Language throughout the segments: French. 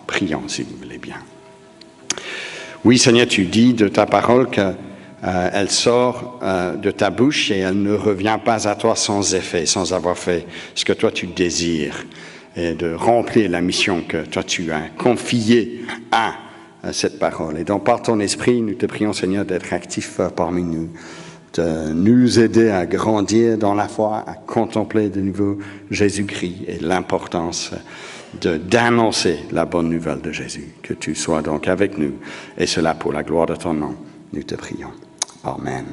Prions, si vous voulez bien. Oui, Seigneur, tu dis de ta parole qu'elle sort de ta bouche et elle ne revient pas à toi sans effet, sans avoir fait ce que toi tu désires, et de remplir la mission que toi tu as confiée à cette parole. Et donc, par ton esprit, nous te prions, Seigneur, d'être actif parmi nous, de nous aider à grandir dans la foi, à contempler de nouveau Jésus-Christ et l'importance d'annoncer la bonne nouvelle de Jésus. Que tu sois donc avec nous, et cela pour la gloire de ton nom. Nous te prions. Amen.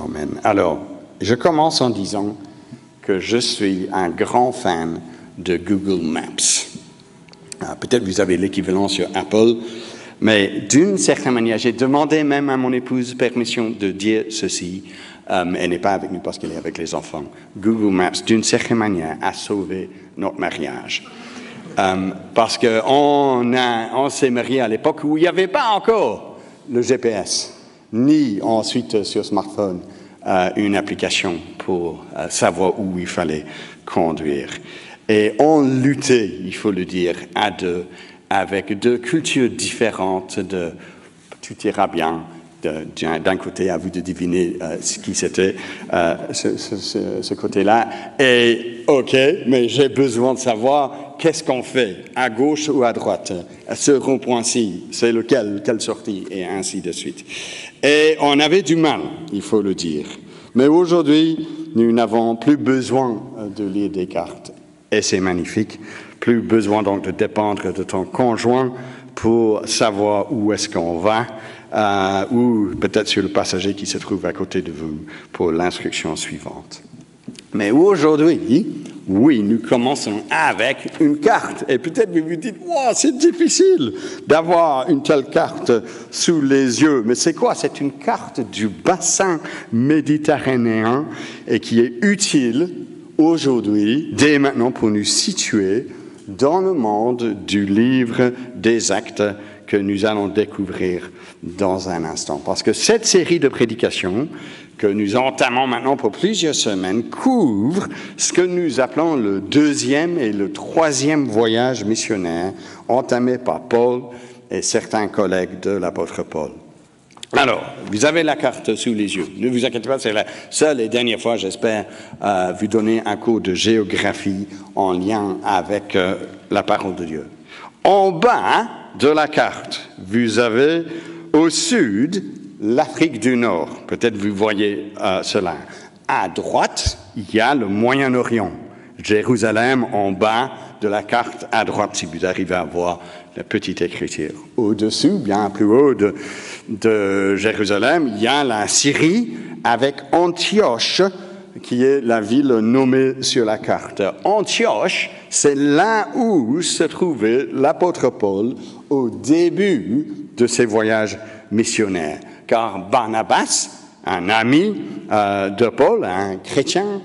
Amen. Alors, je commence en disant que je suis un grand fan de Google Maps. Peut-être vous avez l'équivalent sur Apple, mais d'une certaine manière, j'ai demandé même à mon épouse permission de dire ceci. Elle n'est pas avec nous parce qu'elle est avec les enfants. Google Maps, d'une certaine manière, a sauvé notre mariage. Parce qu'on s'est mariés à l'époque où il n'y avait pas encore le GPS, ni ensuite sur smartphone une application pour savoir où il fallait conduire. Et on luttait, il faut le dire, à deux, avec deux cultures différentes de « tout ira bien ». D'un côté, à vous de deviner ce qui c'était, ce côté-là. Et OK, mais j'ai besoin de savoir qu'est-ce qu'on fait, à gauche ou à droite. Ce rond-point-ci, c'est lequel, quelle sortie, et ainsi de suite. Et on avait du mal, il faut le dire. Mais aujourd'hui, nous n'avons plus besoin de lire des cartes. Et c'est magnifique. Plus besoin donc de dépendre de ton conjoint pour savoir où est-ce qu'on va. Ou peut-être sur le passager qui se trouve à côté de vous pour l'instruction suivante. Mais aujourd'hui, oui, nous commençons avec une carte. Et peut-être vous vous dites, wow, c'est difficile d'avoir une telle carte sous les yeux. Mais c'est quoi? C'est une carte du bassin méditerranéen et qui est utile aujourd'hui, dès maintenant, pour nous situer dans le monde du livre des Actes que nous allons découvrir dans un instant. Parce que cette série de prédications que nous entamons maintenant pour plusieurs semaines couvre ce que nous appelons le deuxième et le troisième voyage missionnaire entamé par Paul et certains collègues de l'apôtre Paul. Alors, vous avez la carte sous les yeux. Ne vous inquiétez pas, c'est la seule et dernière fois, j'espère, vous donner un cours de géographie en lien avec la parole de Dieu. En bas de la carte, vous avez au sud l'Afrique du Nord. Peut-être vous voyez cela. À droite, il y a le Moyen-Orient. Jérusalem en bas de la carte à droite, si vous arrivez à voir la petite écriture. Au-dessus, bien plus haut de Jérusalem, il y a la Syrie avec Antioche, qui est la ville nommée sur la carte. Antioche, c'est là où se trouvait l'apôtre Paul au début de ses voyages missionnaires. Car Barnabas, un ami de Paul, un chrétien,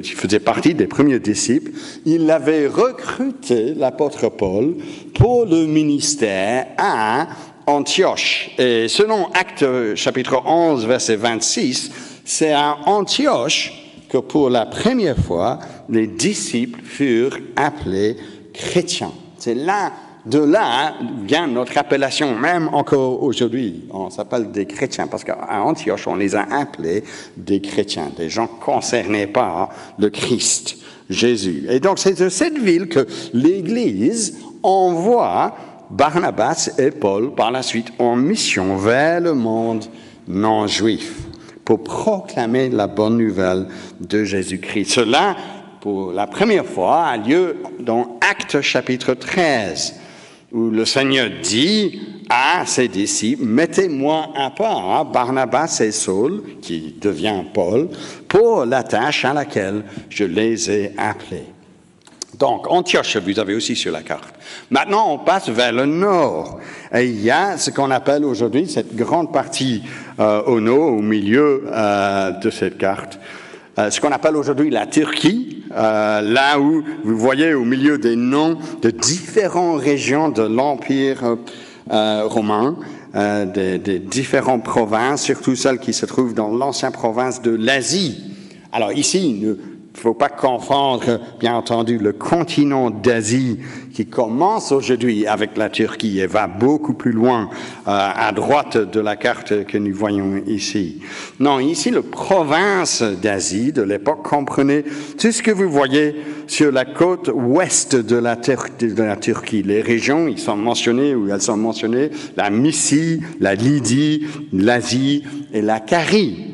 qui faisait partie des premiers disciples, il avait recruté l'apôtre Paul pour le ministère à Antioche. Et selon Actes chapitre 11, verset 26, c'est à Antioche que pour la première fois, les disciples furent appelés chrétiens. C'est là, de là vient notre appellation, même encore aujourd'hui. On s'appelle des chrétiens parce qu'à Antioche, on les a appelés des chrétiens, des gens concernés par le Christ, Jésus. Et donc, c'est de cette ville que l'Église envoie Barnabas et Paul, par la suite, en mission vers le monde non juif pour proclamer la bonne nouvelle de Jésus-Christ. Cela, pour la première fois, a lieu dans Actes chapitre 13, où le Seigneur dit à ses disciples, « Mettez-moi à part Barnabas et Saul, qui devient Paul, pour la tâche à laquelle je les ai appelés. » Donc, Antioche, vous avez aussi sur la carte. Maintenant, on passe vers le nord. Et il y a ce qu'on appelle aujourd'hui, cette grande partie au nord, au milieu de cette carte, ce qu'on appelle aujourd'hui la Turquie, là où vous voyez au milieu des noms de différentes régions de l'Empire romain, des différentes provinces, surtout celles qui se trouvent dans l'ancienne province de l'Asie. Alors ici, ne faut pas confondre, bien entendu, le continent d'Asie qui commence aujourd'hui avec la Turquie et va beaucoup plus loin à droite de la carte que nous voyons ici. Non, ici, la province d'Asie de l'époque comprenait tout ce que vous voyez sur la côte ouest de la Turquie. Les régions, elles sont mentionnées, la Mysie, la Lydie, l'Asie et la Carie.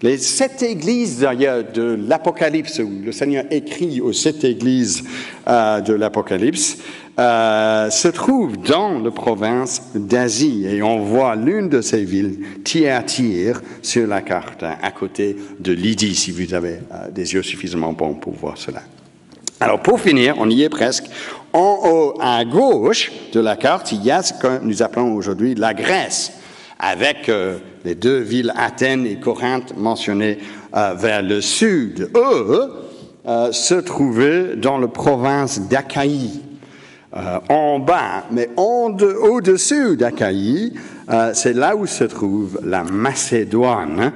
Les 7 églises d'ailleurs de l'Apocalypse, où le Seigneur écrit aux 7 églises de l'Apocalypse, se trouvent dans la province d'Asie. Et on voit l'une de ces villes, Thyatire, sur la carte, à côté de Lydie, si vous avez des yeux suffisamment bons pour voir cela. Alors pour finir, on y est presque. En haut à gauche de la carte, il y a ce que nous appelons aujourd'hui la Grèce, avec les 2 villes Athènes et Corinthe mentionnées vers le sud. Eux se trouvaient dans la province d'Achaïe, en bas, mais au-dessus d'Achaïe, c'est là où se trouve la Macédoine,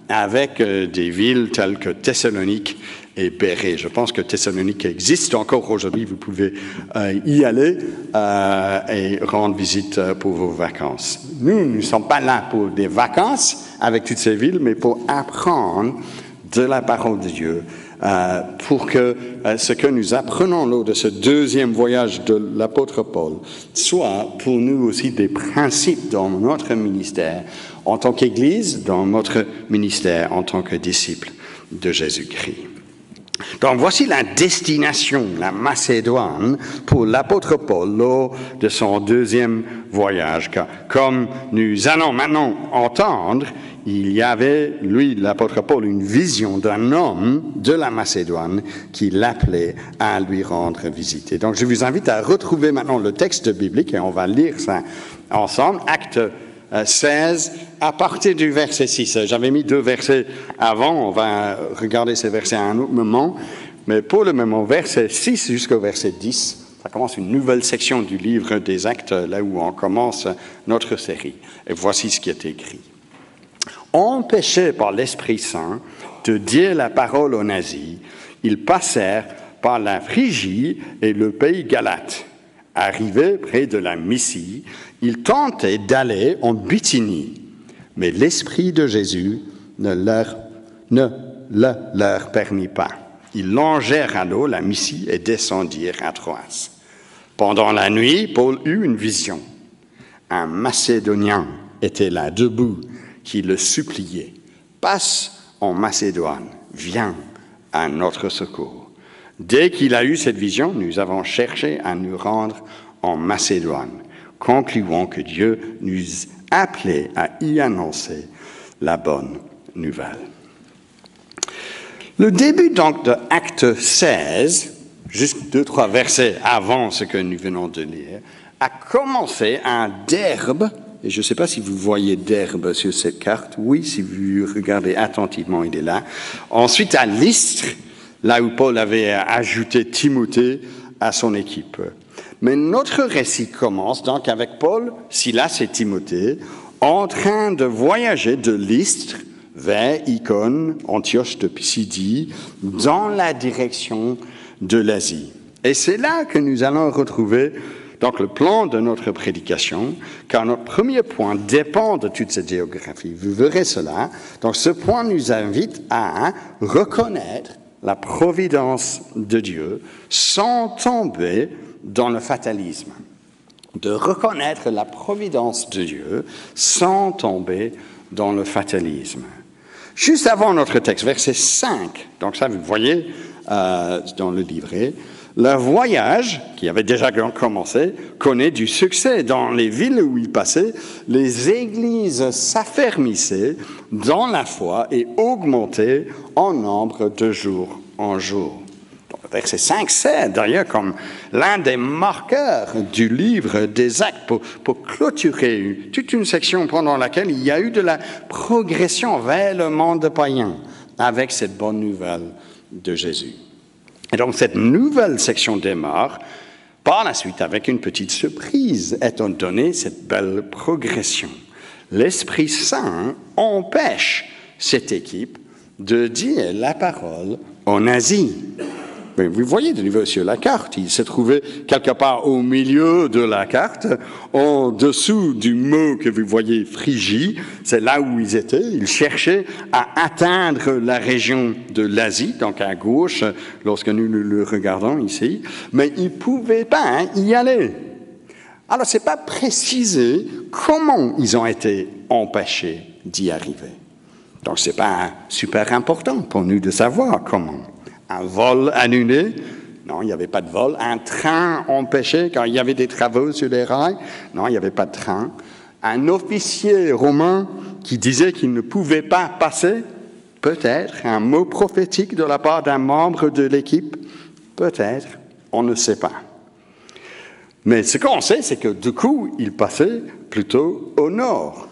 avec des villes telles que Thessalonique et Bérée. Je pense que Thessalonique existe encore aujourd'hui. Vous pouvez y aller et rendre visite pour vos vacances. Nous ne sommes pas là pour des vacances avec toutes ces villes, mais pour apprendre de la parole de Dieu, pour que ce que nous apprenons lors de ce 2e voyage de l'apôtre Paul soit pour nous aussi des principes dans notre ministère en tant qu'Église, dans notre ministère en tant que disciples de Jésus-Christ. Donc voici la destination, la Macédoine, pour l'apôtre Paul lors de son 2e voyage. Comme nous allons maintenant entendre, il y avait, lui, l'apôtre Paul, une vision d'un homme de la Macédoine qui l'appelait à lui rendre visite. Et donc je vous invite à retrouver maintenant le texte biblique et on va lire ça ensemble. Acte 16, à partir du verset 6. J'avais mis 2 versets avant, on va regarder ces versets à un autre moment, mais pour le moment, verset 6 jusqu'au verset 10, ça commence une nouvelle section du livre des Actes, là où on commence notre série. Et voici ce qui est écrit. Empêchés par l'Esprit Saint de dire la parole aux nazis, ils passèrent par la Phrygie et le pays Galate. Arrivés près de la Mysie, ils tentaient d'aller en Bithynie, mais l'Esprit de Jésus ne leur permit pas. Ils longèrent à l'eau la Mysie et descendirent à Troas. Pendant la nuit, Paul eut une vision. Un Macédonien était là, debout, qui le suppliait. « Passe en Macédoine, viens à notre secours. » Dès qu'il a eu cette vision, nous avons cherché à nous rendre en Macédoine, concluant que Dieu nous appelait à y annoncer la bonne nouvelle. Le début donc de Acte 16, juste 2-3 versets avant ce que nous venons de lire, a commencé à Derbe, et je ne sais pas si vous voyez Derbe sur cette carte. Oui, si vous regardez attentivement, il est là. Ensuite à Lystre, là où Paul avait ajouté Timothée à son équipe. Mais notre récit commence donc avec Paul, Silas et Timothée, en train de voyager de Lystre vers Icône, Antioche de Pisidie, dans la direction de l'Asie. Et c'est là que nous allons retrouver donc le plan de notre prédication, car notre premier point dépend de toute cette géographie. Vous verrez cela. Donc ce point nous invite à reconnaître la providence de Dieu sans tomber dans le fatalisme. De reconnaître la providence de Dieu sans tomber dans le fatalisme. Juste avant notre texte, verset 5, donc ça vous voyez dans le livret, le voyage, qui avait déjà commencé, connaît du succès. Dans les villes où il passait, les églises s'affermissaient dans la foi et augmentaient en nombre de jour en jour. Verset 5, c'est d'ailleurs comme l'un des marqueurs du livre des Actes pour clôturer toute une section pendant laquelle il y a eu de la progression vers le monde païen avec cette bonne nouvelle de Jésus. Et donc cette nouvelle section démarre par la suite avec une petite surprise, étant donné cette belle progression. L'Esprit Saint empêche cette équipe de dire la parole en Asie. Mais vous voyez de nouveau sur la carte, il s'est trouvé quelque part au milieu de la carte, en dessous du mot que vous voyez Phrygie, c'est là où ils étaient. Ils cherchaient à atteindre la région de l'Asie, donc à gauche, lorsque nous le regardons ici, mais ils ne pouvaient pas y aller. Alors, ce n'est pas précisé comment ils ont été empêchés d'y arriver. Donc, ce n'est pas super important pour nous de savoir comment. Un vol annulé? Non, il n'y avait pas de vol. Un train empêché quand il y avait des travaux sur les rails? Non, il n'y avait pas de train. Un officier romain qui disait qu'il ne pouvait pas passer? Peut-être. Un mot prophétique de la part d'un membre de l'équipe? Peut-être. On ne sait pas. Mais ce qu'on sait, c'est que du coup, il passait plutôt au nord.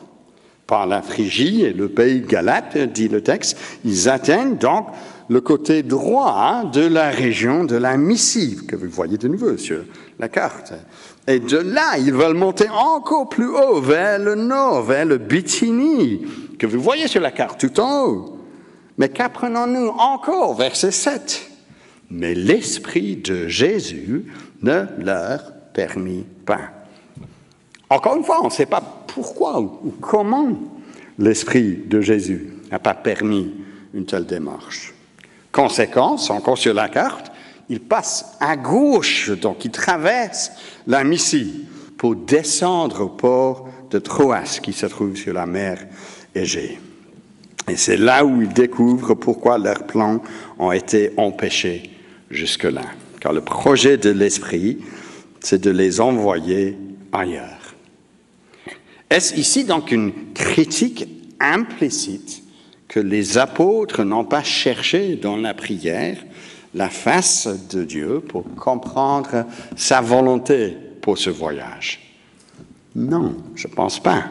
Par la Phrygie et le pays de Galate, dit le texte, ils atteignent donc le côté droit de la région de la Mysie, que vous voyez de nouveau sur la carte. Et de là, ils veulent monter encore plus haut, vers le nord, vers le Bithynie, que vous voyez sur la carte tout en haut. Mais qu'apprenons-nous encore, verset 7? Mais l'Esprit de Jésus ne leur permit pas. Encore une fois, on ne sait pas pourquoi ou comment l'Esprit de Jésus n'a pas permis une telle démarche. Conséquence, encore sur la carte, il passe à gauche, donc il traverse la Mysie pour descendre au port de Troas, qui se trouve sur la mer Égée. Et c'est là où il découvre pourquoi leurs plans ont été empêchés jusque-là. Car le projet de l'Esprit, c'est de les envoyer ailleurs. Est-ce ici donc une critique implicite que les apôtres n'ont pas cherché dans la prière la face de Dieu pour comprendre sa volonté pour ce voyage? Non, je ne pense pas.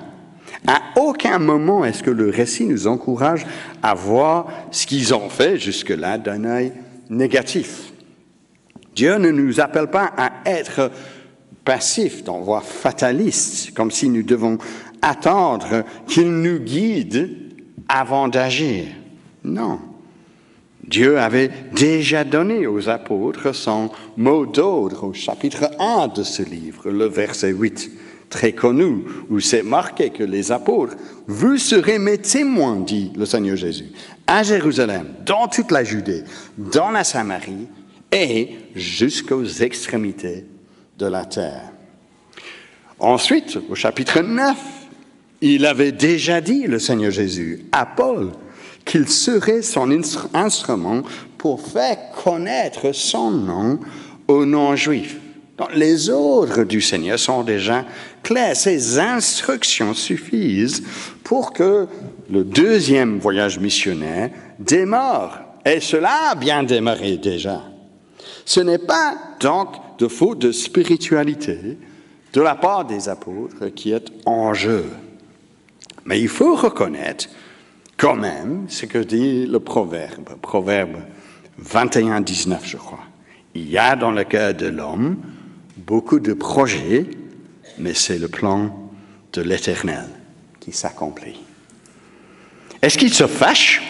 À aucun moment est-ce que le récit nous encourage à voir ce qu'ils ont fait jusque-là d'un œil négatif. Dieu ne nous appelle pas à être passifs, voire fatalistes, comme si nous devons attendre qu'il nous guide avant d'agir. Non. Dieu avait déjà donné aux apôtres son mot d'ordre au chapitre 1 de ce livre, le verset 8, très connu, où c'est marqué que les apôtres, vous serez mes témoins, dit le Seigneur Jésus, à Jérusalem, dans toute la Judée, dans la Samarie et jusqu'aux extrémités de la terre. Ensuite, au chapitre 9, il avait déjà dit, le Seigneur Jésus, à Paul, qu'il serait son instrument pour faire connaître son nom aux non-juifs. Donc, les ordres du Seigneur sont déjà clairs. Ces instructions suffisent pour que le deuxième voyage missionnaire démarre. Et cela a bien démarré déjà. Ce n'est pas donc de faute de spiritualité de la part des apôtres qui est en jeu. Mais il faut reconnaître quand même ce que dit le Proverbe 21, 19, je crois. Il y a dans le cœur de l'homme beaucoup de projets, mais c'est le plan de l'Éternel qui s'accomplit. Est-ce qu'ils se fâchent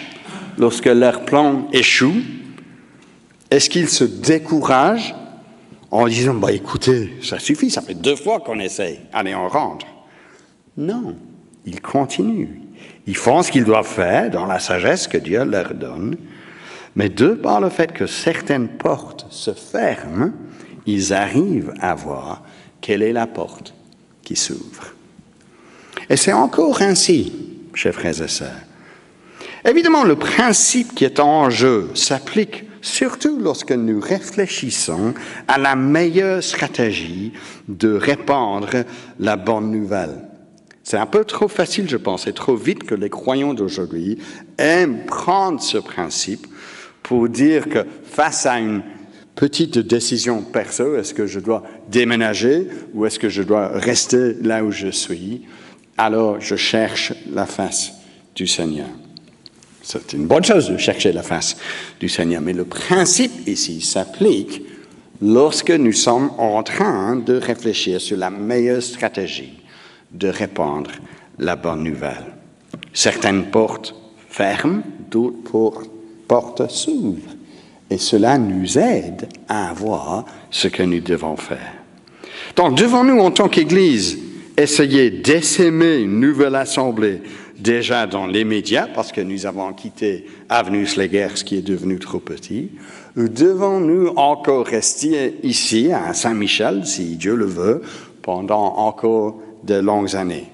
lorsque leur plan échoue? Est-ce qu'ils se découragent en disant « écoutez, ça suffit, ça fait 2 fois qu'on essaye, allez, on rentre ». Non, ils continuent. Ils font ce qu'ils doivent faire dans la sagesse que Dieu leur donne, mais de par le fait que certaines portes se ferment, ils arrivent à voir quelle est la porte qui s'ouvre. Et c'est encore ainsi, chers frères et sœurs. Évidemment, le principe qui est en jeu s'applique surtout lorsque nous réfléchissons à la meilleure stratégie de répandre la bonne nouvelle. C'est un peu trop facile, je pense, et trop vite que les croyants d'aujourd'hui aiment prendre ce principe pour dire que face à une petite décision perso, est-ce que je dois déménager ou est-ce que je dois rester là où je suis? Alors je cherche la face du Seigneur. C'est une bonne chose de chercher la face du Seigneur, mais le principe ici s'applique lorsque nous sommes en train de réfléchir sur la meilleure stratégie de répandre la bonne nouvelle. Certaines portes ferment, d'autres portes s'ouvrent. Et cela nous aide à voir ce que nous devons faire. Donc, devons-nous, en tant qu'Église, essayer d'essaimer une nouvelle assemblée déjà dans les médias, parce que nous avons quitté Avenue Schlegers, qui est devenu trop petit, ou devons-nous encore rester ici, à Saint-Michel, si Dieu le veut, pendant encore de longues années?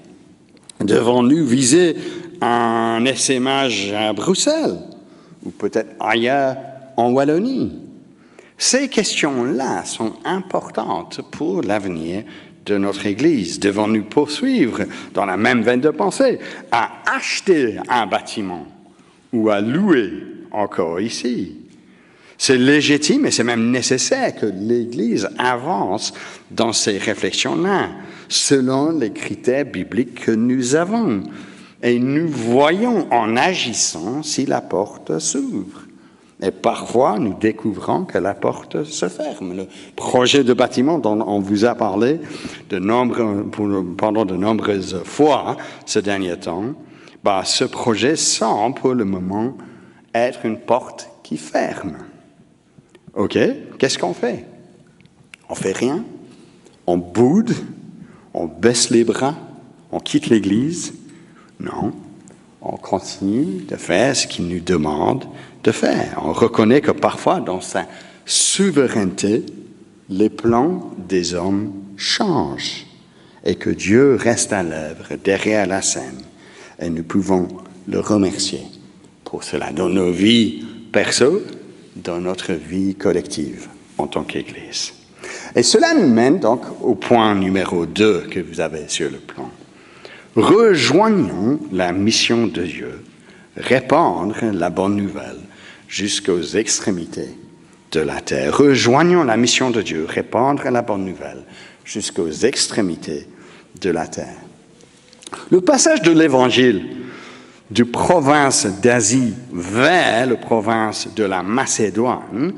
Devons-nous viser un essaimage à Bruxelles, ou peut-être ailleurs en Wallonie? Ces questions-là sont importantes pour l'avenir de notre Église. Devons-nous poursuivre dans la même veine de pensée à acheter un bâtiment ou à louer encore ici? C'est légitime et c'est même nécessaire que l'Église avance dans ces réflexions-là, selon les critères bibliques que nous avons. Et nous voyons en agissant si la porte s'ouvre. Et parfois, nous découvrons que la porte se ferme. Le projet de bâtiment dont on vous a parlé pendant de nombreuses fois ces derniers temps, ce projet semble pour le moment être une porte qui ferme. OK, qu'est-ce qu'on fait? On fait rien? On boude? On baisse les bras? On quitte l'Église? Non, on continue de faire ce qu'il nous demande de faire. On reconnaît que parfois, dans sa souveraineté, les plans des hommes changent et que Dieu reste à l'œuvre derrière la scène. Et nous pouvons le remercier pour cela dans nos vies perso, dans notre vie collective en tant qu'Église. Et cela nous mène donc au point numéro 2 que vous avez sur le plan. Rejoignons la mission de Dieu, répandre la bonne nouvelle jusqu'aux extrémités de la terre. Rejoignons la mission de Dieu, répandre la bonne nouvelle jusqu'aux extrémités de la terre. Le passage de l'Évangile du province d'Asie vers la province de la Macédoine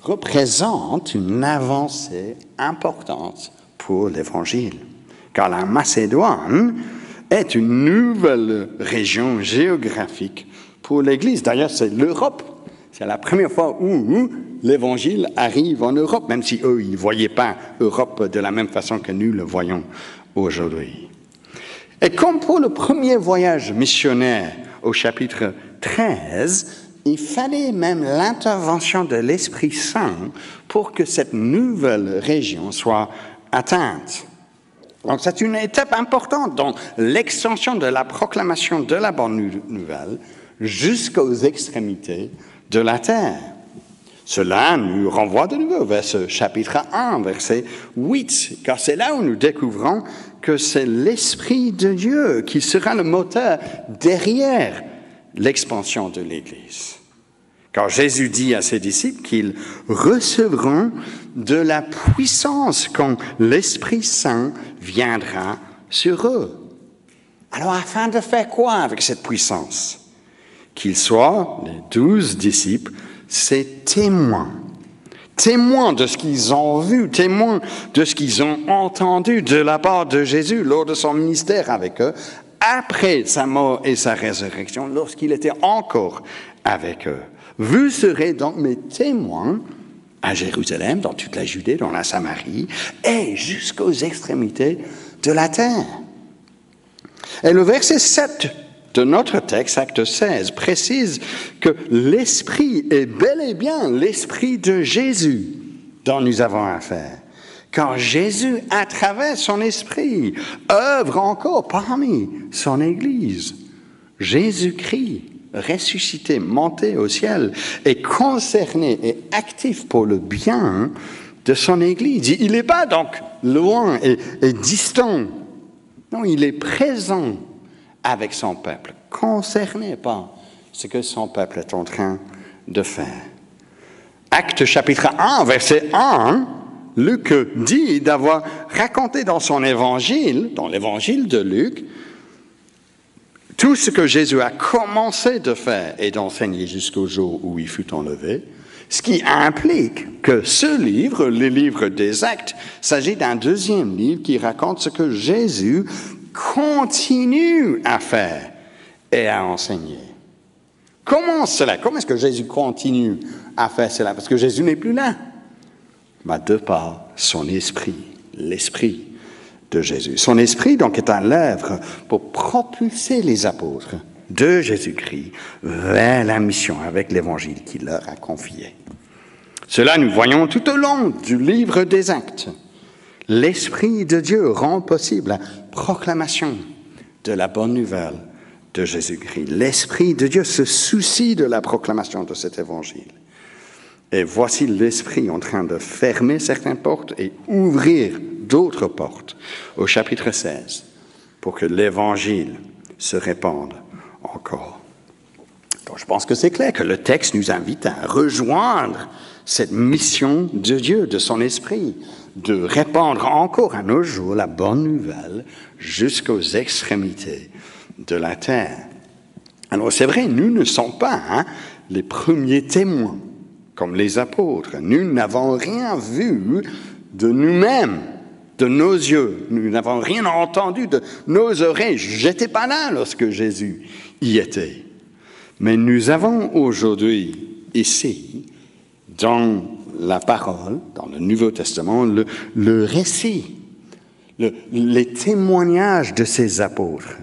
représente une avancée importante pour l'Évangile, car la Macédoine est une nouvelle région géographique pour l'Église. D'ailleurs, c'est l'Europe. C'est la première fois où l'Évangile arrive en Europe, même si eux, ils ne voyaient pas l'Europe de la même façon que nous le voyons aujourd'hui. Et comme pour le premier voyage missionnaire au chapitre 13, il fallait même l'intervention de l'Esprit Saint pour que cette nouvelle région soit atteinte. Donc c'est une étape importante dans l'extension de la proclamation de la bonne nouvelle jusqu'aux extrémités de la terre. Cela nous renvoie de nouveau vers ce chapitre 1, verset 8, car c'est là où nous découvrons que c'est l'Esprit de Dieu qui sera le moteur derrière l'expansion de l'Église. Car Jésus dit à ses disciples qu'ils recevront de la puissance quand l'Esprit Saint viendra sur eux. Alors, afin de faire quoi avec cette puissance? Qu'ils soient, les 12 disciples, ces témoins de ce qu'ils ont vu, témoins de ce qu'ils ont entendu de la part de Jésus lors de son ministère avec eux, après sa mort et sa résurrection, lorsqu'il était encore avec eux. Vous serez donc mes témoins à Jérusalem, dans toute la Judée, dans la Samarie, et jusqu'aux extrémités de la terre. Et le verset 7 de notre texte, acte 16, précise que l'Esprit est bel et bien l'Esprit de Jésus dont nous avons affaire. Car Jésus, à travers son Esprit, œuvre encore parmi son Église. Jésus-Christ, ressuscité, monté au ciel, est concerné et actif pour le bien de son Église. Il n'est pas donc loin et distant. Non, il est présent avec son peuple, concerné par ce que son peuple est en train de faire. Acte chapitre 1, verset 1, Luc dit d'avoir raconté dans son évangile, dans l'évangile de Luc, tout ce que Jésus a commencé de faire et d'enseigner jusqu'au jour où il fut enlevé, ce qui implique que ce livre, le livre des Actes, s'agit d'un deuxième livre qui raconte ce que Jésus continue à faire et à enseigner. Comment cela? Comment est-ce que Jésus continue à faire cela? Parce que Jésus n'est plus là. De par son esprit, l'esprit de Jésus. Son esprit, donc, est à l'œuvre pour propulser les apôtres de Jésus-Christ vers la mission avec l'évangile qu'il leur a confié. Cela, nous voyons tout au long du livre des Actes. L'Esprit de Dieu rend possible la proclamation de la bonne nouvelle de Jésus-Christ. L'Esprit de Dieu se soucie de la proclamation de cet évangile. Et voici l'Esprit en train de fermer certaines portes et ouvrir d'autres portes au chapitre 16 pour que l'évangile se répande encore. Donc, je pense que c'est clair que le texte nous invite à rejoindre cette mission de Dieu, de son Esprit, de répandre encore à nos jours la bonne nouvelle jusqu'aux extrémités de la terre. Alors c'est vrai, nous ne sommes pas les premiers témoins comme les apôtres. Nous n'avons rien vu de nous-mêmes, de nos yeux. Nous n'avons rien entendu de nos oreilles. Je n'étais pas là lorsque Jésus y était. Mais nous avons aujourd'hui, ici, dans la parole, dans le Nouveau Testament, le récit, les témoignages de ces apôtres.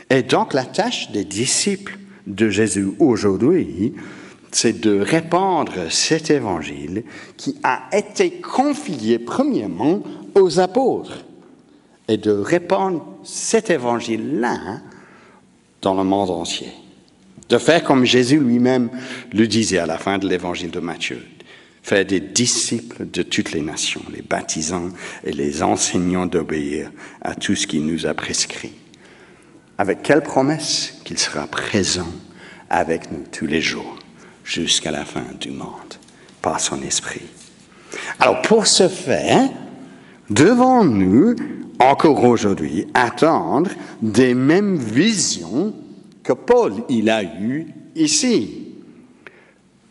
Et donc la tâche des disciples de Jésus aujourd'hui, c'est de répandre cet évangile qui a été confié premièrement aux apôtres et de répandre cet évangile-là dans le monde entier. De faire comme Jésus lui-même le disait à la fin de l'évangile de Matthieu, faire des disciples de toutes les nations, les baptisant et les enseignant d'obéir à tout ce qu'il nous a prescrit. Avec quelle promesse qu'il sera présent avec nous tous les jours, jusqu'à la fin du monde, par son esprit. Alors, pour ce faire, devons-nous, encore aujourd'hui, attendre des mêmes visions que Paul il a eues ici.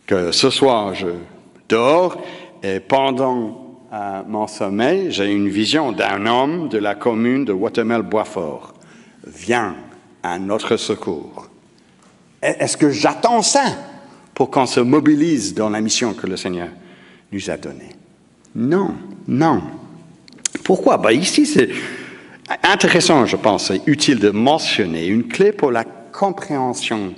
Que ce soir, je dors et pendant mon sommeil, j'ai une vision d'un homme de la commune de Watemel-Boisfort. Viens à notre secours. Est-ce que j'attends ça pour qu'on se mobilise dans la mission que le Seigneur nous a donnée? Non, non. Pourquoi? Ici, c'est intéressant, je pense, c'est utile de mentionner une clé pour la compréhension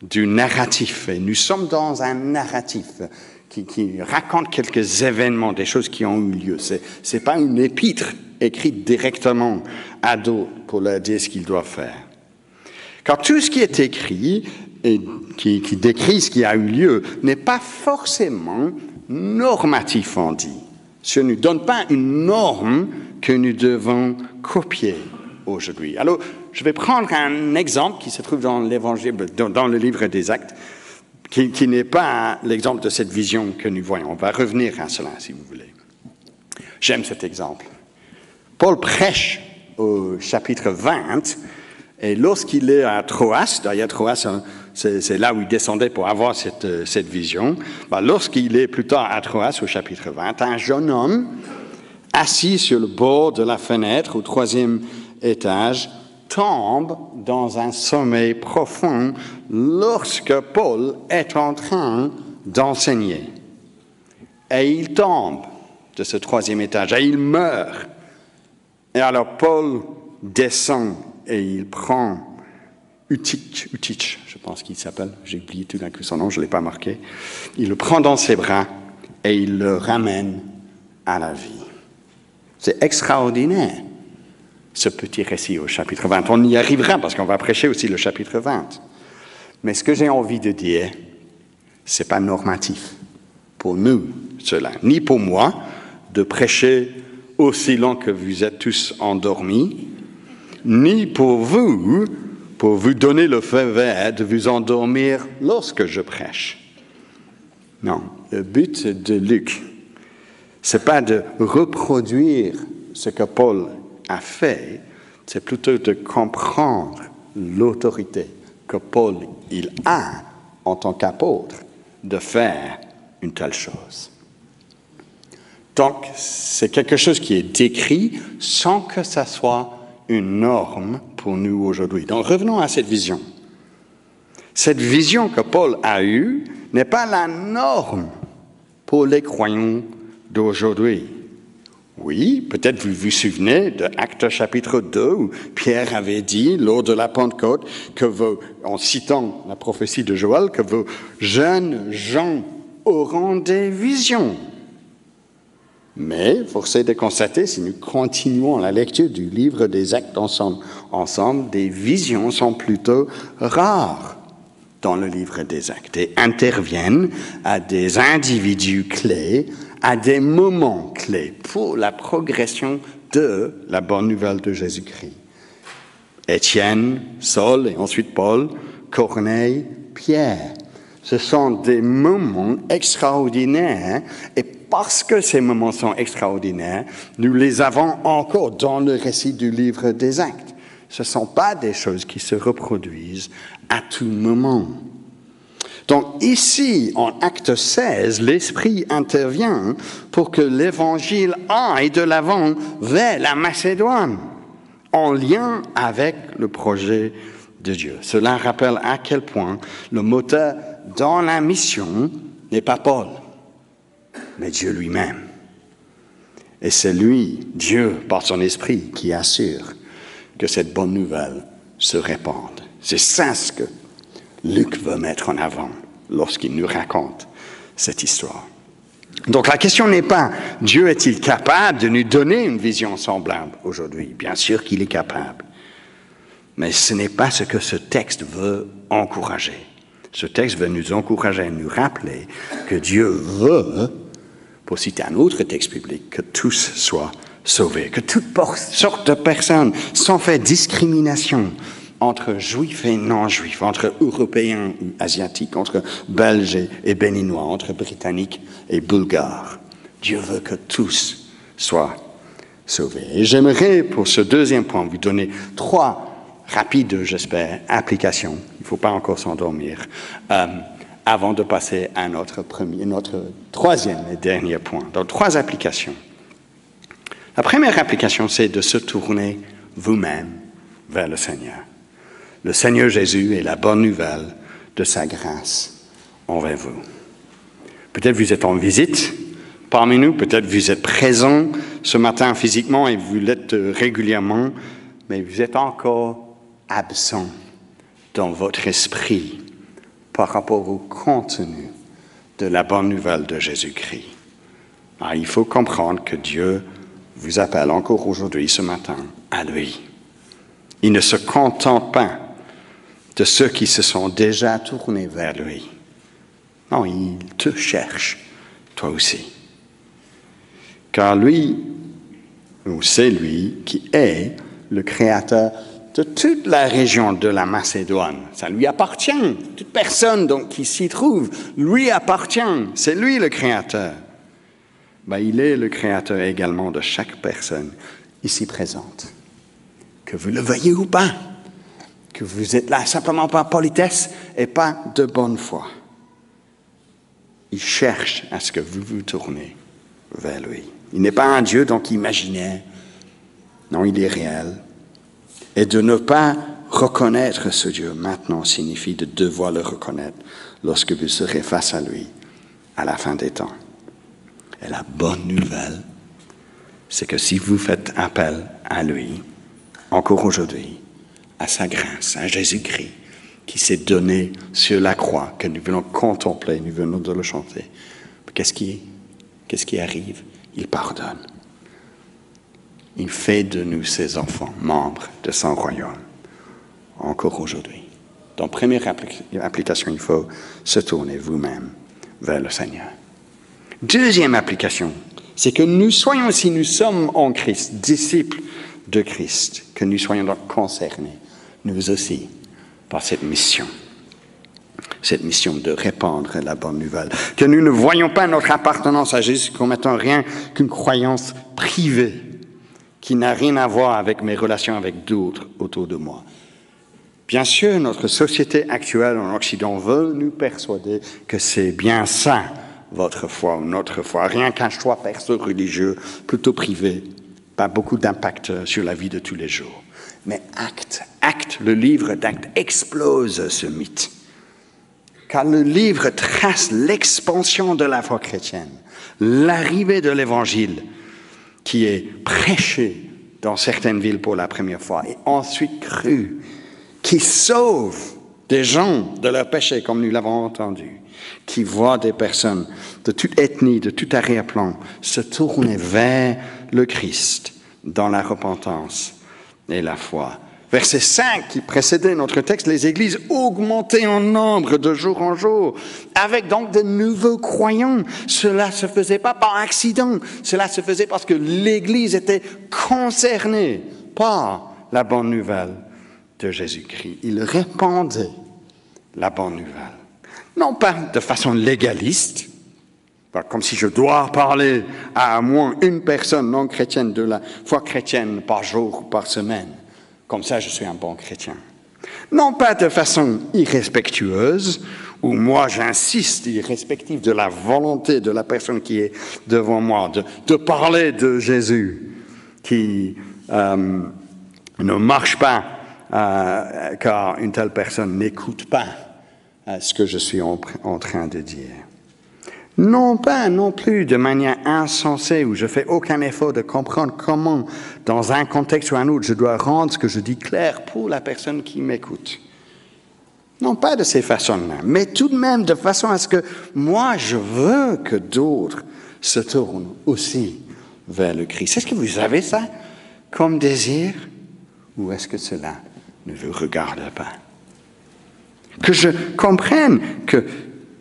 du narratif. Et nous sommes dans un narratif qui raconte quelques événements, des choses qui ont eu lieu. Ce n'est pas une épître écrite directement à d'autres pour leur dire ce qu'ils doivent faire. Car tout ce qui est écrit et qui décrit ce qui a eu lieu n'est pas forcément normatif, on dit. Ça ne nous donne pas une norme que nous devons copier aujourd'hui. Alors, je vais prendre un exemple qui se trouve dans l'Évangile, dans le livre des Actes, qui n'est pas l'exemple de cette vision que nous voyons. On va revenir à cela, si vous voulez. J'aime cet exemple. Paul prêche au chapitre 20, et lorsqu'il est à Troas, d'ailleurs Troas, c'est là où il descendait pour avoir cette vision, lorsqu'il est plus tard à Troas, au chapitre 20, un jeune homme, assis sur le bord de la fenêtre au 3e étage, tombe dans un sommeil profond lorsque Paul est en train d'enseigner. Et il tombe de ce 3e étage et il meurt. Et alors Paul descend et il prend Utich, je pense qu'il s'appelle, j'ai oublié tout d'un coup son nom, je ne l'ai pas marqué. Il le prend dans ses bras et il le ramène à la vie. C'est extraordinaire, ce petit récit au chapitre 20. On y arrivera parce qu'on va prêcher aussi le chapitre 20. Mais ce que j'ai envie de dire, ce n'est pas normatif pour nous, cela, ni pour moi, de prêcher aussi long que vous êtes tous endormis, ni pour vous donner le feu vert de vous endormir lorsque je prêche. Non, le but de Luc, ce n'est pas de reproduire ce que Paul a fait, c'est plutôt de comprendre l'autorité que Paul il a en tant qu'apôtre de faire une telle chose. Donc, c'est quelque chose qui est décrit sans que ça soit une norme pour nous aujourd'hui. Donc, revenons à cette vision. Cette vision que Paul a eue n'est pas la norme pour les croyants d'aujourd'hui. Oui, peut-être vous vous souvenez de Actes chapitre 2 où Pierre avait dit lors de la Pentecôte, en citant la prophétie de Joël, que vos jeunes gens auront des visions. Mais, force est de constater, si nous continuons la lecture du livre des Actes ensemble, des visions sont plutôt rares dans le livre des Actes et interviennent à des individus clés, à des moments clés pour la progression de la bonne nouvelle de Jésus-Christ. Étienne, Saul et ensuite Paul, Corneille, Pierre. Ce sont des moments extraordinaires et parce que ces moments sont extraordinaires, nous les avons encore dans le récit du livre des Actes. Ce ne sont pas des choses qui se reproduisent à tout moment. Donc ici, en Acte 16, l'Esprit intervient pour que l'Évangile aille de l'avant vers la Macédoine, en lien avec le projet de Dieu. Cela rappelle à quel point le moteur dans la mission n'est pas Paul, mais Dieu lui-même. Et c'est lui, Dieu, par son Esprit, qui assure que cette bonne nouvelle se répande. C'est ça ce que Luc veut mettre en avant lorsqu'il nous raconte cette histoire. Donc la question n'est pas « Dieu est-il capable de nous donner une vision semblable aujourd'hui ?» Bien sûr qu'il est capable. Mais ce n'est pas ce que ce texte veut encourager. Ce texte veut nous encourager, nous rappeler que Dieu veut, pour citer un autre texte biblique, que tous soient sauvés, que toutes sortes de personnes, sans faire discrimination entre juifs et non-juifs, entre européens et asiatiques, entre belges et béninois, entre britanniques et bulgares. Dieu veut que tous soient sauvés. Et j'aimerais, pour ce deuxième point, vous donner 3 rapides, j'espère, applications. Il ne faut pas encore s'endormir. Avant de passer à notre troisième et dernier point. Donc, 3 applications. La première application, c'est de se tourner vous-même vers le Seigneur. Le Seigneur Jésus est la bonne nouvelle de sa grâce envers vous. Peut-être vous êtes en visite parmi nous, peut-être vous êtes présent ce matin physiquement et vous l'êtes régulièrement, mais vous êtes encore absent dans votre esprit par rapport au contenu de la bonne nouvelle de Jésus-Christ. Alors, il faut comprendre que Dieu vous appelle encore aujourd'hui, ce matin, à lui. Il ne se contente pas de ceux qui se sont déjà tournés vers lui. Non, il te cherche, toi aussi. Car lui, ou c'est lui qui est le créateur de toute la région de la Macédoine. Ça lui appartient. Toute personne donc, qui s'y trouve lui appartient. C'est lui le créateur. Il est le créateur également de chaque personne ici présente. Que vous le veuillez ou pas. Que vous êtes là simplement par politesse et pas de bonne foi. Il cherche à ce que vous vous tournez vers lui. Il n'est pas un Dieu donc imaginaire. Non, il est réel. Et de ne pas reconnaître ce Dieu maintenant signifie de devoir le reconnaître lorsque vous serez face à lui à la fin des temps. Et la bonne nouvelle, c'est que si vous faites appel à lui, encore aujourd'hui, à sa grâce, à Jésus-Christ, qui s'est donné sur la croix, que nous venons contempler, nous venons de le chanter. Qu'est-ce qui arrive? Il pardonne. Il fait de nous ses enfants, membres de son royaume, encore aujourd'hui. Donc, première application, il faut se tourner vous-même vers le Seigneur. Deuxième application, c'est que nous soyons, si nous sommes en Christ, disciples de Christ, que nous soyons donc concernés, nous aussi, par cette mission de répandre la bonne nouvelle. Que nous ne voyons pas notre appartenance à Jésus comme étant rien qu'une croyance privée, qui n'a rien à voir avec mes relations avec d'autres autour de moi. Bien sûr, notre société actuelle en Occident veut nous persuader que c'est bien ça, votre foi ou notre foi. Rien qu'un choix perso religieux, plutôt privé, pas beaucoup d'impact sur la vie de tous les jours. Mais Actes, le livre d'Actes explose ce mythe. car le livre trace l'expansion de la foi chrétienne, l'arrivée de l'Évangile qui est prêché dans certaines villes pour la première fois et ensuite cru, qui sauve des gens de leurs péchés, comme nous l'avons entendu, qui voit des personnes de toute ethnie, de tout arrière-plan, se tourner vers le Christ dans la repentance et la foi. Verset 5 qui précédait notre texte, les églises augmentaient en nombre de jour en jour, avec donc de nouveaux croyants. Cela ne se faisait pas par accident, cela se faisait parce que l'église était concernée par la bonne nouvelle de Jésus-Christ. Il répandait la bonne nouvelle. Non pas de façon légaliste, comme si je dois parler à moins une personne non chrétienne de la foi chrétienne par jour ou par semaine. Comme ça, je suis un bon chrétien. Non pas de façon irrespectueuse, où moi j'insiste, irrespective de la volonté de la personne qui est devant moi, de parler de Jésus, qui ne marche pas car une telle personne n'écoute pas ce que je suis en train de dire. Non pas non plus de manière insensée où je fais aucun effort de comprendre comment, dans un contexte ou un autre, je dois rendre ce que je dis clair pour la personne qui m'écoute. Non pas de ces façons-là, mais tout de même de façon à ce que moi, je veux que d'autres se tournent aussi vers le Christ. Est-ce que vous avez ça comme désir ou est-ce que cela ne vous regarde pas? Que je comprenne que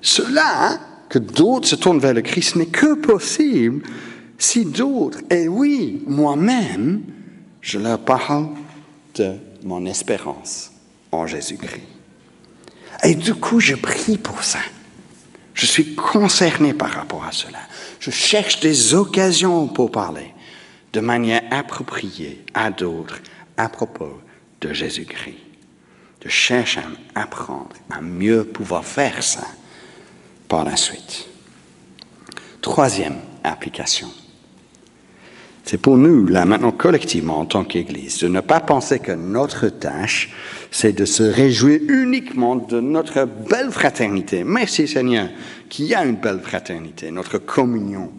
cela, que d'autres se tournent vers le Christ, n'est que possible si d'autres, et oui, moi-même, je leur parle de mon espérance en Jésus-Christ. Et du coup, je prie pour ça. Je suis concerné par rapport à cela. Je cherche des occasions pour parler de manière appropriée à d'autres à propos de Jésus-Christ. Je cherche à apprendre, à mieux pouvoir faire ça par la suite. Troisième application. C'est pour nous, là maintenant collectivement en tant qu'Église, de ne pas penser que notre tâche, c'est de se réjouir uniquement de notre belle fraternité. Merci Seigneur qu'il y a une belle fraternité, notre communion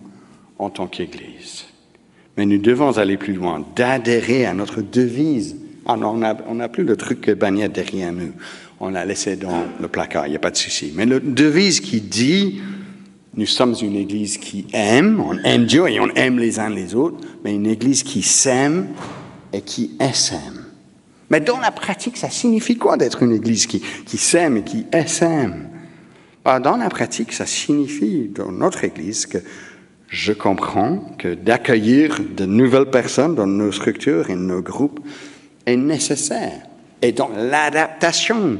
en tant qu'Église. Mais nous devons aller plus loin, d'adhérer à notre devise. Ah non, on n'a plus le truc bannière derrière nous. On l'a laissé dans le placard, il n'y a pas de souci. Mais la devise qui dit, nous sommes une Église qui aime, on aime Dieu et on aime les uns les autres, mais une Église qui s'aime et qui s'aime. Mais dans la pratique, ça signifie quoi d'être une Église qui s'aime et qui s'aime? Dans la pratique, ça signifie dans notre Église que je comprends que d'accueillir de nouvelles personnes dans nos structures et nos groupes est nécessaire. Et donc, l'adaptation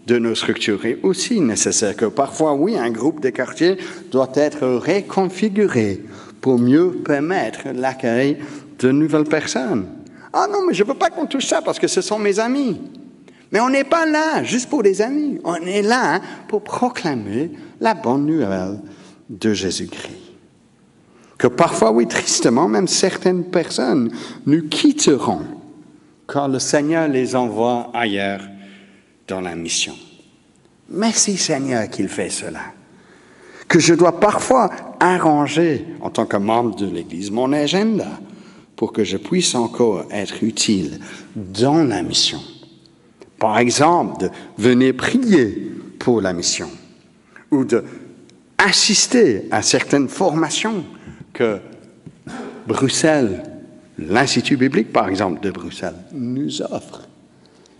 de nos structures est aussi nécessaire. Que parfois, oui, un groupe de quartier doit être reconfiguré pour mieux permettre l'accueil de nouvelles personnes. Ah non, mais je ne veux pas qu'on touche ça parce que ce sont mes amis. Mais on n'est pas là juste pour des amis. On est là pour proclamer la bonne nouvelle de Jésus-Christ. Que parfois, oui, tristement, même certaines personnes nous quitteront quand le Seigneur les envoie ailleurs dans la mission. Merci Seigneur qu'il fait cela. Que je dois parfois arranger, en tant que membre de l'Église, mon agenda pour que je puisse encore être utile dans la mission. Par exemple, de venir prier pour la mission ou d'assister à certaines formations que Bruxelles, l'Institut biblique, par exemple, de Bruxelles, nous offre.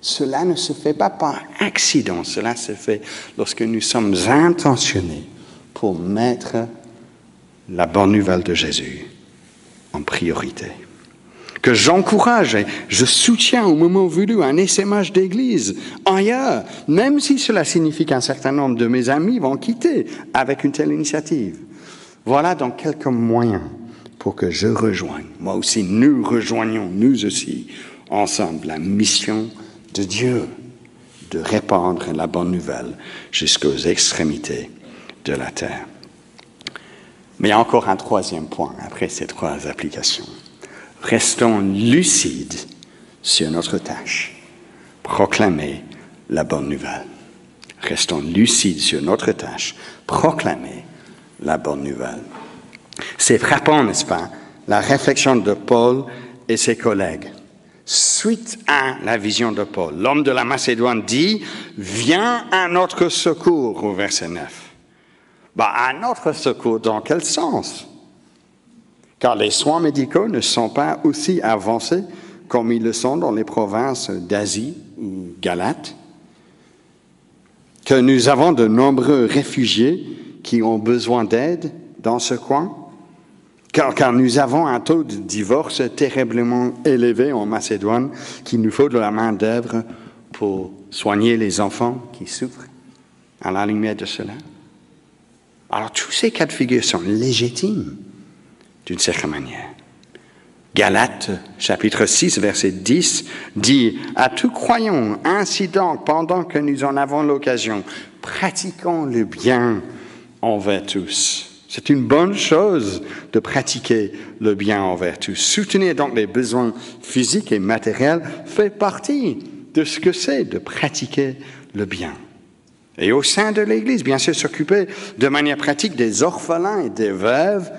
Cela ne se fait pas par accident, cela se fait lorsque nous sommes intentionnés pour mettre la bonne nouvelle de Jésus en priorité. Que j'encourage et je soutiens au moment voulu un essaimage d'église ailleurs, même si cela signifie qu'un certain nombre de mes amis vont quitter avec une telle initiative. Voilà donc quelques moyens pour que je rejoigne, moi aussi, nous rejoignons, nous aussi, ensemble, la mission de Dieu, de répandre la bonne nouvelle jusqu'aux extrémités de la terre. Mais il y a encore un troisième point après ces trois applications. Restons lucides sur notre tâche, proclamer la bonne nouvelle. Restons lucides sur notre tâche, proclamer la bonne nouvelle. C'est frappant, n'est-ce pas, la réflexion de Paul et ses collègues. Suite à la vision de Paul, l'homme de la Macédoine dit « Viens à notre secours » au verset 9. À notre secours, dans quel sens? Car les soins médicaux ne sont pas aussi avancés comme ils le sont dans les provinces d'Asie ou Galate, que nous avons de nombreux réfugiés qui ont besoin d'aide dans ce coin, car nous avons un taux de divorce terriblement élevé en Macédoine, qu'il nous faut de la main-d'œuvre pour soigner les enfants qui souffrent à la lumière de cela. Alors tous ces cas de figure sont légitimes d'une certaine manière. Galates, chapitre 6, verset 10, dit « À tout croyant, ainsi donc, pendant que nous en avons l'occasion, pratiquons le bien envers tous. » C'est une bonne chose de pratiquer le bien envers tous. Soutenir donc les besoins physiques et matériels fait partie de ce que c'est de pratiquer le bien. Et au sein de l'Église, bien sûr, s'occuper de manière pratique des orphelins et des veuves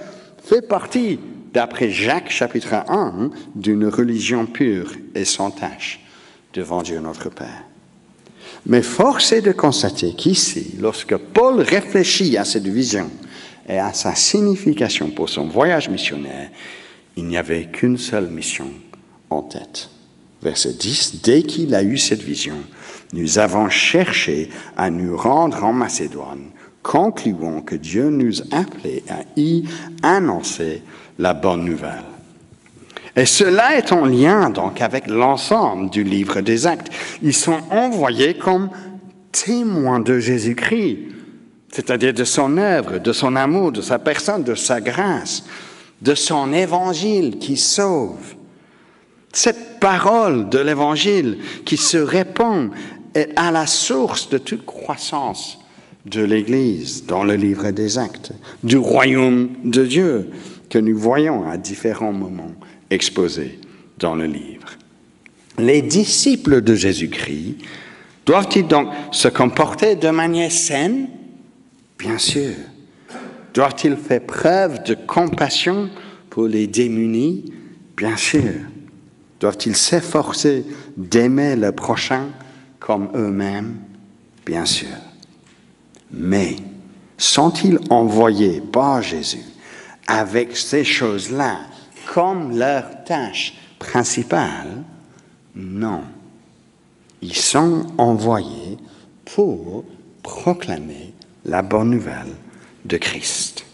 fait partie, d'après Jacques chapitre 1, d'une religion pure et sans tache devant Dieu notre Père. Mais force est de constater qu'ici, lorsque Paul réfléchit à cette vision et à sa signification pour son voyage missionnaire, il n'y avait qu'une seule mission en tête. Verset 10, dès qu'il a eu cette vision, nous avons cherché à nous rendre en Macédoine, concluons que Dieu nous appelait à y annoncer la bonne nouvelle. Et cela est en lien donc avec l'ensemble du livre des Actes. Ils sont envoyés comme témoins de Jésus-Christ, c'est-à-dire de son œuvre, de son amour, de sa personne, de sa grâce, de son évangile qui sauve. Cette parole de l'évangile qui se répand est à la source de toute croissance de l'Église dans le livre des Actes, du royaume de Dieu que nous voyons à différents moments exposés dans le livre. Les disciples de Jésus-Christ doivent-ils donc se comporter de manière saine? Bien sûr. Doivent-ils faire preuve de compassion pour les démunis? Bien sûr. Doivent-ils s'efforcer d'aimer le prochain comme eux-mêmes? Bien sûr. Mais sont-ils envoyés par Jésus avec ces choses-là comme leur tâche principale? Non. Ils sont envoyés pour proclamer la bonne nouvelle de Christ.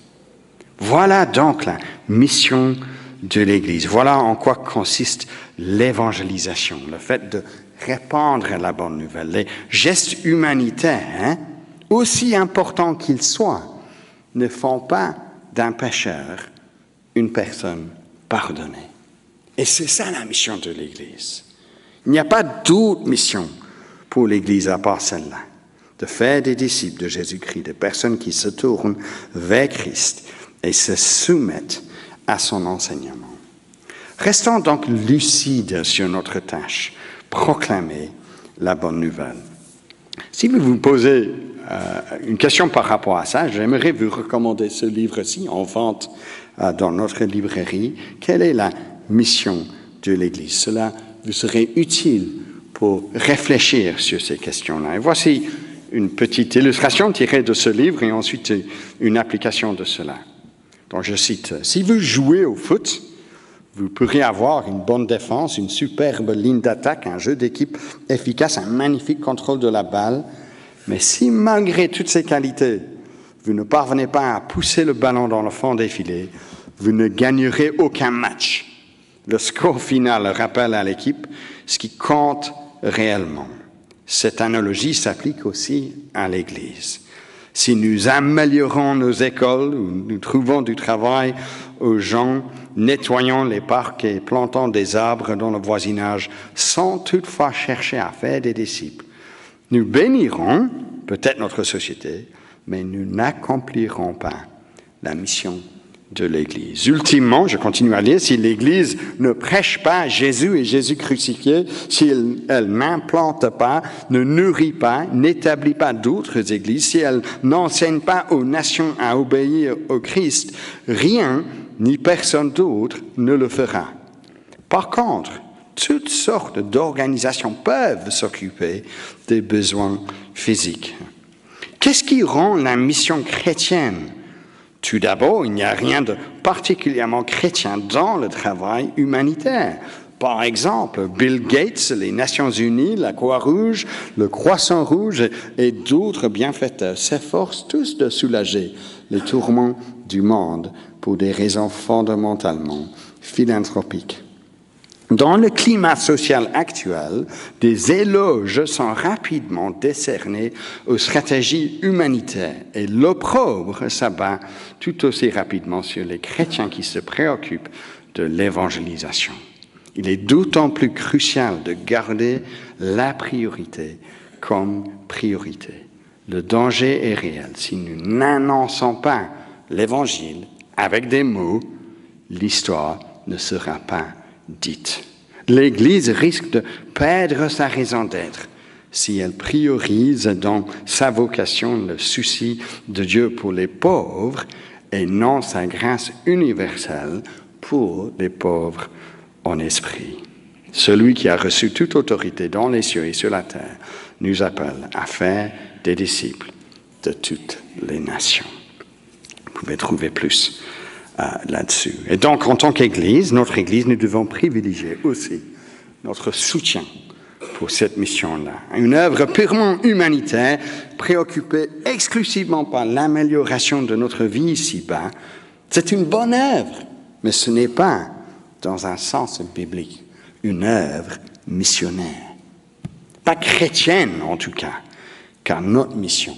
Voilà donc la mission de l'Église. Voilà en quoi consiste l'évangélisation, le fait de répandre la bonne nouvelle. Les gestes humanitaires, aussi importants qu'ils soient, ne font pas d'un pécheur une personne pardonnée. Et c'est ça la mission de l'Église. Il n'y a pas d'autre mission pour l'Église à part celle-là, de faire des disciples de Jésus-Christ, des personnes qui se tournent vers Christ et se soumettent à son enseignement. Restons donc lucides sur notre tâche, proclamer la bonne nouvelle. Si vous vous posez une question par rapport à ça, j'aimerais vous recommander ce livre-ci en vente dans notre librairie. Quelle est la mission de l'Église? Cela vous serait utile pour réfléchir sur ces questions-là. Et voici une petite illustration tirée de ce livre et ensuite une application de cela. Donc je cite, « Si vous jouez au foot, vous pourrez avoir une bonne défense, une superbe ligne d'attaque, un jeu d'équipe efficace, un magnifique contrôle de la balle. Mais si malgré toutes ces qualités, vous ne parvenez pas à pousser le ballon dans le fond des filets, vous ne gagnerez aucun match. Le score final rappelle à l'équipe ce qui compte réellement. Cette analogie s'applique aussi à l'Église. Si nous améliorons nos écoles, ou nous trouvons du travail aux gens, nettoyons les parcs et plantons des arbres dans le voisinage, sans toutefois chercher à faire des disciples, nous bénirons peut-être notre société, mais nous n'accomplirons pas la mission de l'Église. Ultimement, je continue à lire, si l'Église ne prêche pas Jésus et Jésus crucifié, si elle n'implante pas, ne nourrit pas, n'établit pas d'autres églises, si elle n'enseigne pas aux nations à obéir au Christ, rien ni personne d'autre ne le fera. Par contre, toutes sortes d'organisations peuvent s'occuper des besoins physiques. Qu'est-ce qui rend la mission chrétienne? Tout d'abord, il n'y a rien de particulièrement chrétien dans le travail humanitaire. Par exemple, Bill Gates, les Nations Unies, la Croix-Rouge, le Croissant-Rouge et d'autres bienfaiteurs s'efforcent tous de soulager les tourments du monde pour des raisons fondamentalement philanthropiques. Dans le climat social actuel, des éloges sont rapidement décernés aux stratégies humanitaires et l'opprobre s'abat tout aussi rapidement sur les chrétiens qui se préoccupent de l'évangélisation. Il est d'autant plus crucial de garder la priorité comme priorité. Le danger est réel. Si nous n'annonçons pas l'Évangile avec des mots, l'histoire ne sera pas dite. L'Église risque de perdre sa raison d'être si elle priorise dans sa vocation le souci de Dieu pour les pauvres et non sa grâce universelle pour les pauvres en esprit. Celui qui a reçu toute autorité dans les cieux et sur la terre nous appelle à faire des disciples de toutes les nations. Vous pouvez trouver plus là-dessus. Et donc, en tant qu'Église, notre Église, nous devons privilégier aussi notre soutien pour cette mission-là. Une œuvre purement humanitaire, préoccupée exclusivement par l'amélioration de notre vie ici-bas, c'est une bonne œuvre, mais ce n'est pas, dans un sens biblique, une œuvre missionnaire. Pas chrétienne, en tout cas, car notre mission,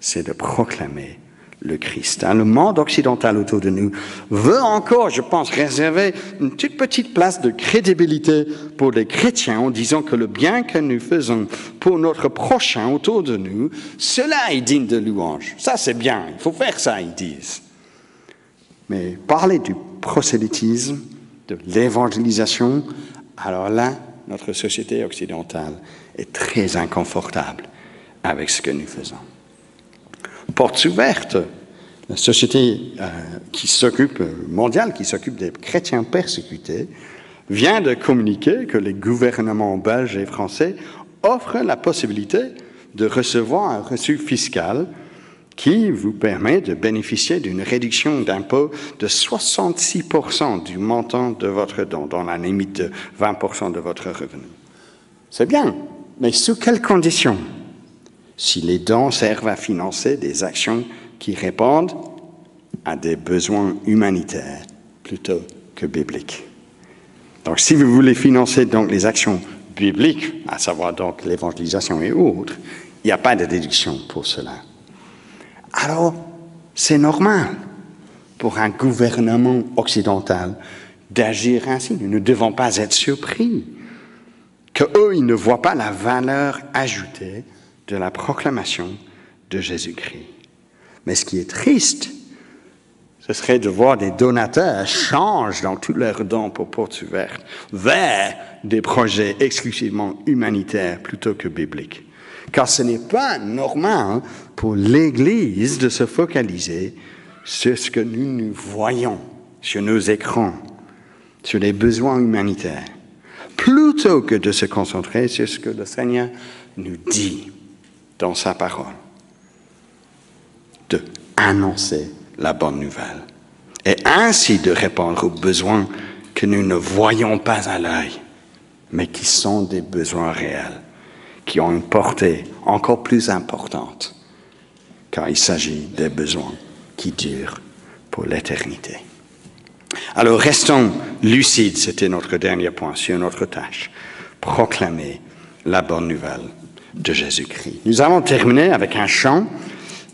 c'est de proclamer le Christ. Le monde occidental autour de nous veut encore, je pense, réserver une toute petite place de crédibilité pour les chrétiens en disant que le bien que nous faisons pour notre prochain autour de nous, cela est digne de louange. Ça, c'est bien, il faut faire ça, ils disent. Mais parler du prosélytisme, de l'évangélisation, alors là, notre société occidentale est très inconfortable avec ce que nous faisons. Portes ouvertes, la société mondiale qui s'occupe des chrétiens persécutés, vient de communiquer que les gouvernements belges et français offrent la possibilité de recevoir un reçu fiscal qui vous permet de bénéficier d'une réduction d'impôt de 66% du montant de votre don, dans la limite de 20% de votre revenu. C'est bien, mais sous quelles conditions ? Si les dons servent à financer des actions qui répondent à des besoins humanitaires plutôt que bibliques. Donc, si vous voulez financer donc les actions bibliques, à savoir donc l'évangélisation et autres, il n'y a pas de déduction pour cela. Alors, c'est normal pour un gouvernement occidental d'agir ainsi. Nous ne devons pas être surpris qu'eux, ils ne voient pas la valeur ajoutée de la proclamation de Jésus-Christ. Mais ce qui est triste, ce serait de voir des donateurs changer dans tous leurs dons pour Portes Ouvertes vers des projets exclusivement humanitaires plutôt que bibliques. Car ce n'est pas normal pour l'Église de se focaliser sur ce que nous voyons sur nos écrans, sur les besoins humanitaires, plutôt que de se concentrer sur ce que le Seigneur nous dit dans sa parole, de annoncer la bonne nouvelle et ainsi de répondre aux besoins que nous ne voyons pas à l'œil, mais qui sont des besoins réels, qui ont une portée encore plus importante, car il s'agit des besoins qui durent pour l'éternité. Alors restons lucides, c'était notre dernier point sur notre tâche, proclamer la bonne nouvelle de Jésus-Christ. Nous allons terminer avec un chant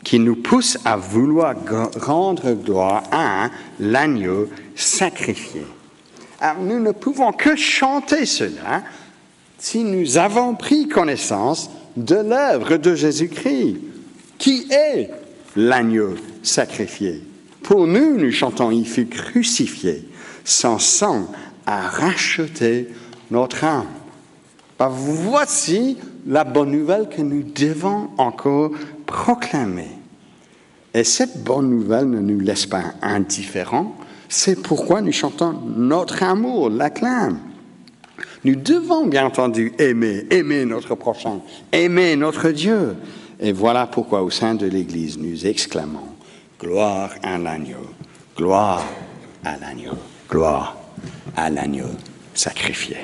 qui nous pousse à vouloir rendre gloire à l'agneau sacrifié. Alors, nous ne pouvons que chanter cela si nous avons pris connaissance de l'œuvre de Jésus-Christ, qui est l'agneau sacrifié Pour nous, nous chantons, il fut crucifié, son sang a racheté notre âme. Ben, voici la bonne nouvelle que nous devons encore proclamer. Et cette bonne nouvelle ne nous laisse pas indifférents. C'est pourquoi nous chantons notre amour, l'acclame. Nous devons bien entendu aimer notre prochain, aimer notre Dieu. Et voilà pourquoi au sein de l'Église, nous exclamons « Gloire à l'agneau, gloire à l'agneau, gloire à l'agneau sacrifié ».